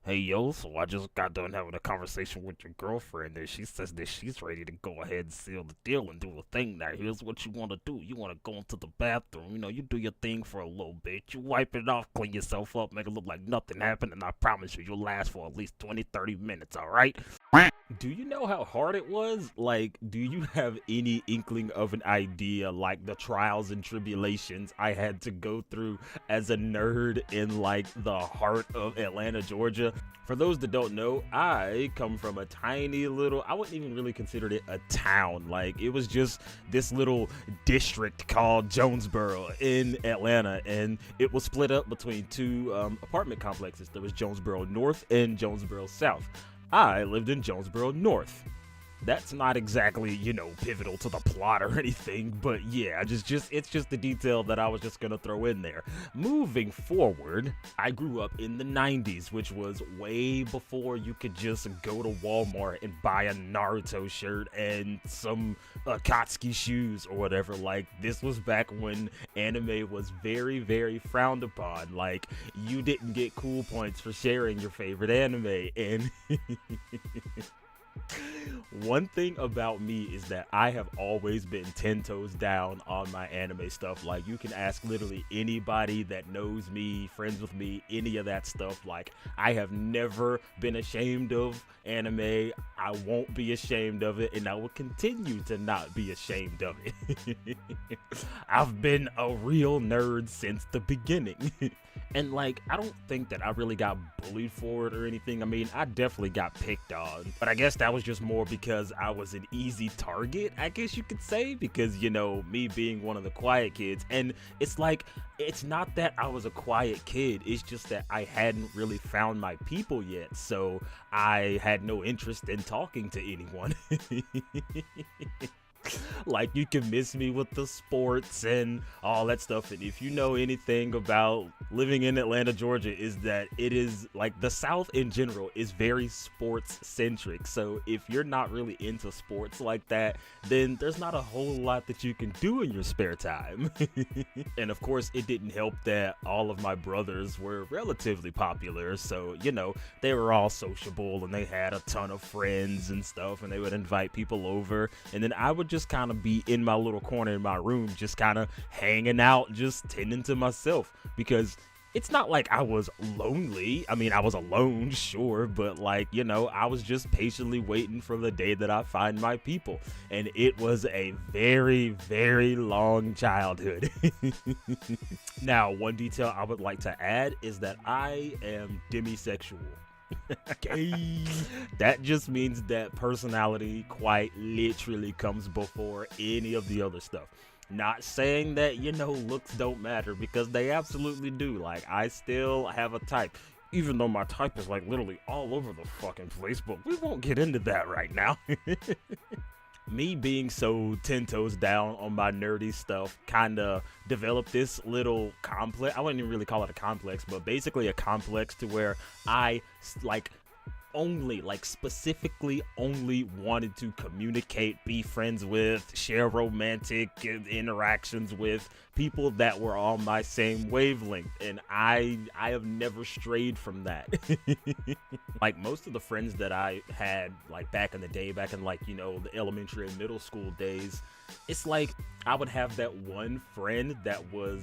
Hey yo, so I just got done having a conversation with your girlfriend and she says that she's ready to go ahead and seal the deal and do a thing. Now here's what you want to do. You want to go into the bathroom, you do your thing for a little bit. You wipe it off, clean yourself up, make it look like nothing happened, and I promise you, you'll last for at least 20, 30 minutes, alright? Do you know how hard it was? Like, do you have any inkling of an idea, like the trials and tribulations I had to go through as a nerd in like the heart of Atlanta, Georgia? For those that don't know, I come from a tiny little, I wouldn't even really consider it a town. Like, it was just this little district called Jonesboro in Atlanta, and it was split up between two apartment complexes. There was Jonesboro North and Jonesboro South. I lived in Jonesboro North. That's not exactly, pivotal to the plot or anything, but yeah, it's just the detail that I was just gonna throw in there. Moving forward, I grew up in the 90s, which was way before you could just go to Walmart and buy a Naruto shirt and some Akatsuki shoes or whatever. Like, this was back when anime was very, very frowned upon. Like, you didn't get cool points for sharing your favorite anime, and one thing about me is that I have always been 10 toes down on my anime stuff. Like, you can ask literally anybody that knows me, friends with me, any of that stuff. Like, I have never been ashamed of anime. I won't be ashamed of it, and I will continue to not be ashamed of it. I've been a real nerd since the beginning. And like, I don't think that I really got bullied for it or anything. I mean, I definitely got picked on, but I guess that was just more because I was an easy target, I guess you could say, because, me being one of the quiet kids. And it's like, it's not that I was a quiet kid, it's just that I hadn't really found my people yet, so I had no interest in talking to anyone. Like, you can miss me with the sports and all that stuff. And if you know anything about living in Atlanta, Georgia, is that it is like the South in general is very sports centric. So if you're not really into sports like that, then there's not a whole lot that you can do in your spare time. And of course, it didn't help that all of my brothers were relatively popular. So, they were all sociable and they had a ton of friends and stuff, and they would invite people over. And then I would just kind of be in my little corner in my room, just kind of hanging out, just tending to myself, because it's not like I was lonely. I mean, I was alone, sure, but like, I was just patiently waiting for the day that I find my people. And it was a very, very long childhood. Now, one detail I would like to add is that I am demisexual. Okay. That just means that personality quite literally comes before any of the other stuff. Not saying that, looks don't matter, because they absolutely do. Like, I still have a type, even though my type is like literally all over the fucking place, but we won't get into that right now. Me being so 10 toes down on my nerdy stuff kind of developed this little complex. I wouldn't even really call it a complex, but basically a complex to where I specifically only wanted to communicate, be friends with, share romantic interactions with people that were on my same wavelength, and I have never strayed from that. Like, most of the friends that I had, like, back in the day, back in like, the elementary and middle school days, it's like I would have that one friend that was,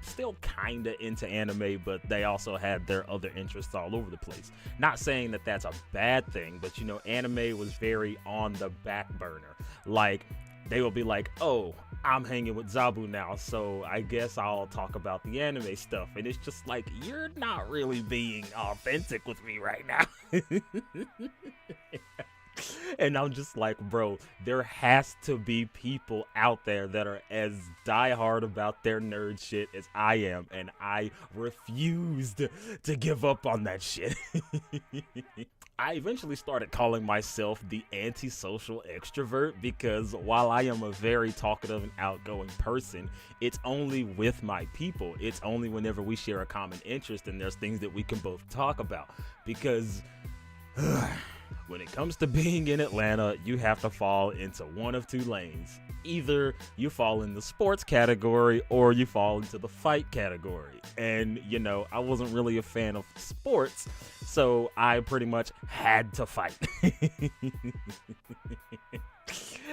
still kind of into anime, but they also had their other interests all over the place. Not saying that that's a bad thing, but anime was very on the back burner. Like, they will be like, oh, I'm hanging with Zabu now, so I guess I'll talk about the anime stuff. And it's just like, you're not really being authentic with me right now. And I'm just like, bro, there has to be people out there that are as diehard about their nerd shit as I am, and I refused to give up on that shit. I eventually started calling myself the antisocial extrovert, because while I am a very talkative and outgoing person, it's only with my people. It's only whenever we share a common interest and there's things that we can both talk about. Because when it comes to being in Atlanta, you have to fall into one of two lanes. Either you fall in the sports category or you fall into the fight category. And, I wasn't really a fan of sports, so I pretty much had to fight.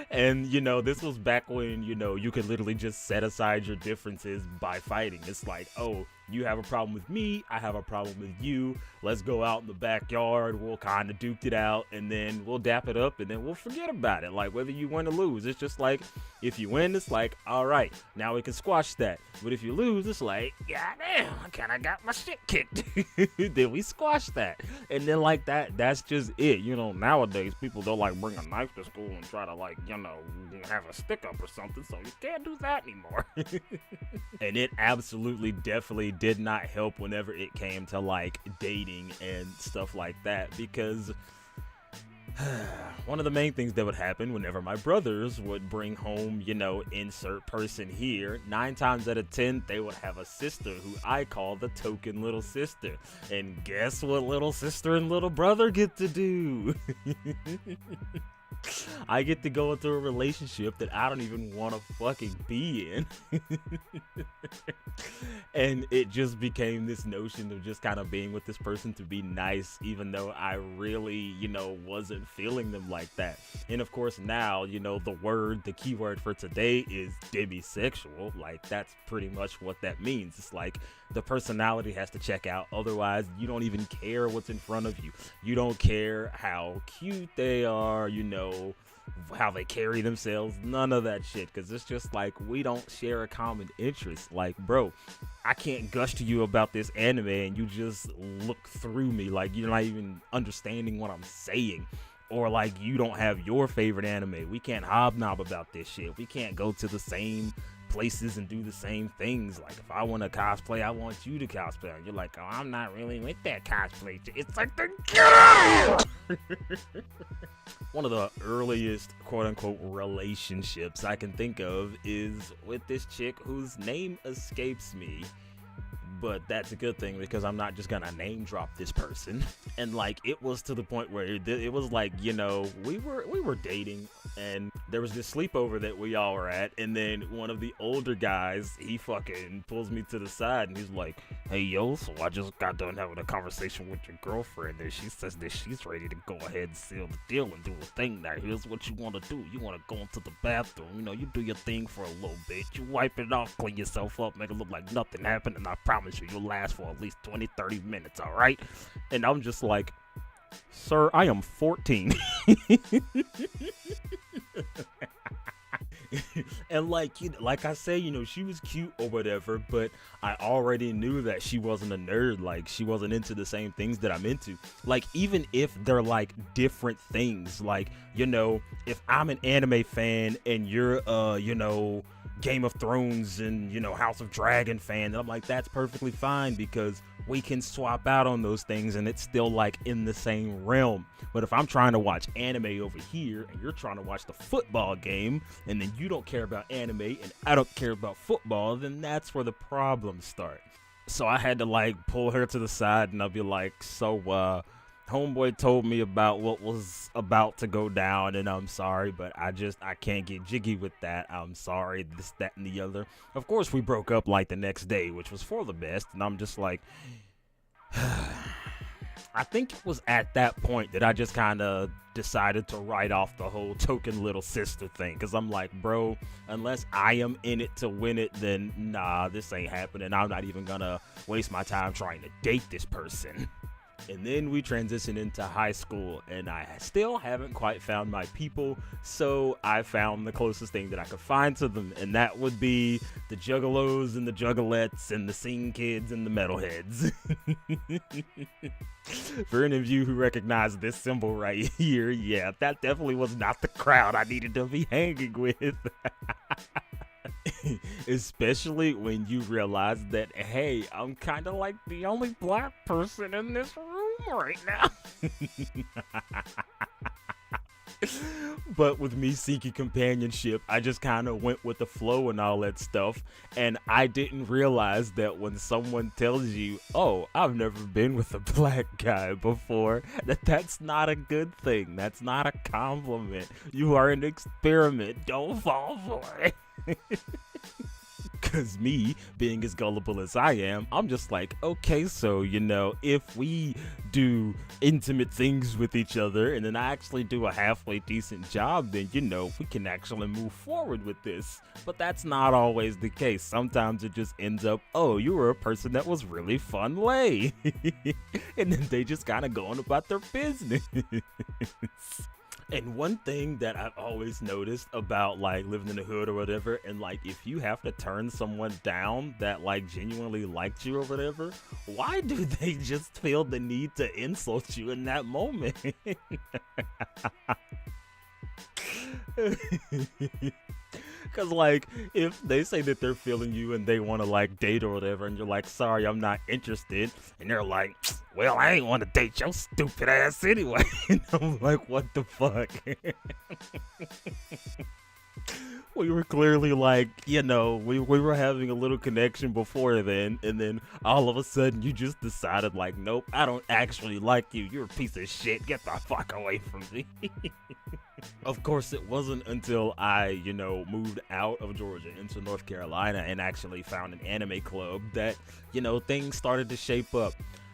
And, this was back when, you could literally just set aside your differences by fighting. It's like, oh, you have a problem with me, I have a problem with you. Let's go out in the backyard, we'll kind of duke it out, and then we'll dap it up, and then we'll forget about it. Like, whether you win or lose, it's just like, if you win, it's like, all right, now we can squash that. But if you lose, it's like, goddamn, I kind of got my shit kicked. Then we squash that. And then like that's just it. Nowadays, people don't like bring a knife to school and try to have a stick up or something, so you can't do that anymore. And it absolutely, definitely did not help whenever it came to like dating and stuff like that, because one of the main things that would happen whenever my brothers would bring home, insert person here, 9 times out of 10, they would have a sister who I call the token little sister. And guess what little sister and little brother get to do? I get to go into a relationship that I don't even want to fucking be in. And it just became this notion of just kind of being with this person to be nice, even though I really, wasn't feeling them like that. And of course now, the keyword for today is demisexual. Like, that's pretty much what that means. It's like the personality has to check out. Otherwise, you don't even care what's in front of you. You don't care how cute they are, how they carry themselves, none of that shit, because it's just like we don't share a common interest. Like, bro, I can't gush to you about this anime and you just look through me like you're not even understanding what I'm saying, or like you don't have your favorite anime. We can't hobnob about this shit. We can't go to the same places and do the same things. Like, if I want to cosplay, I want you to cosplay, and you're like, oh, I'm not really with that cosplay. It's like, get out! One of the earliest quote-unquote relationships I can think of is with this chick whose name escapes me, but that's a good thing because I'm not just gonna name drop this person. And like, it was to the point where it was like, we were dating, and there was this sleepover that we all were at, and then one of the older guys, he fucking pulls me to the side and he's like, hey yo, so I just got done having a conversation with your girlfriend, and she says that she's ready to go ahead and seal the deal and do a thing. Now here's what you want to do. You want to go into the bathroom, you do your thing for a little bit, you wipe it off, clean yourself up, make it look like nothing happened, and I promise you'll last for at least 20-30 minutes, all right? And I'm just like, sir, I am 14. And like I say, she was cute or whatever, but I already knew that she wasn't a nerd. Like, she wasn't into the same things that I'm into. Like, even if they're like different things, like, if I'm an anime fan and you're Game of Thrones and House of Dragon fan, and I'm like, that's perfectly fine because we can swap out on those things and it's still like in the same realm. But if I'm trying to watch anime over here and you're trying to watch the football game, and then you don't care about anime and I don't care about football, then that's where the problems start. So I had to like pull her to the side and I'll be like, so homeboy told me about what was about to go down, and I'm sorry, but I can't get jiggy with that. I'm sorry, this, that, and the other. Of course, we broke up like the next day, which was for the best, and I'm just like, I think it was at that point that I just kind of decided to write off the whole token little sister thing, because I'm like, bro, unless I am in it to win it, then nah, this ain't happening. I'm not even gonna waste my time trying to date this person. And then we transitioned into high school, and I still haven't quite found my people, so I found the closest thing that I could find to them, and that would be the juggalos and the juggalettes and the scene kids and the metalheads. For any of you who recognize this symbol right here, yeah, that definitely was not the crowd I needed to be hanging with. Especially when you realize that, hey, I'm kind of like the only black person in this room right now. But with me seeking companionship, I just kind of went with the flow and all that stuff. And I didn't realize that when someone tells you, oh, I've never been with a black guy before, that's not a good thing. That's not a compliment. You are an experiment. Don't fall for it. Because me, being as gullible as I am, I'm just like, okay, so, if we do intimate things with each other and then I actually do a halfway decent job, then, we can actually move forward with this. But that's not always the case. Sometimes it just ends up, oh, you were a person that was really fun lay. And then they just kind of go on about their business. And one thing that I've always noticed about like living in the hood or whatever, and like if you have to turn someone down that like genuinely liked you or whatever, why do they just feel the need to insult you in that moment? Because, like, if they say that they're feeling you and they want to, like, date or whatever, and you're like, sorry, I'm not interested, and they're like, well, I ain't want to date your stupid ass anyway. And I'm like, what the fuck? We were clearly like, we were having a little connection before then, and then all of a sudden you just decided like, nope, I don't actually like you. You're a piece of shit. Get the fuck away from me. Of course, it wasn't until I, moved out of Georgia into North Carolina and actually found an anime club that, things started to shape up.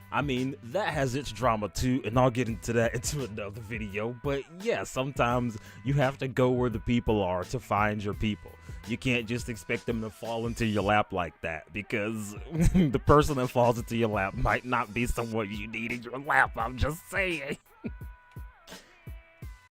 I mean, that has its drama too, and I'll get into that into another video, but yeah, sometimes you have to go where the people are to find your people. You can't just expect them to fall into your lap like that, because the person that falls into your lap might not be someone you need in your lap, I'm just saying.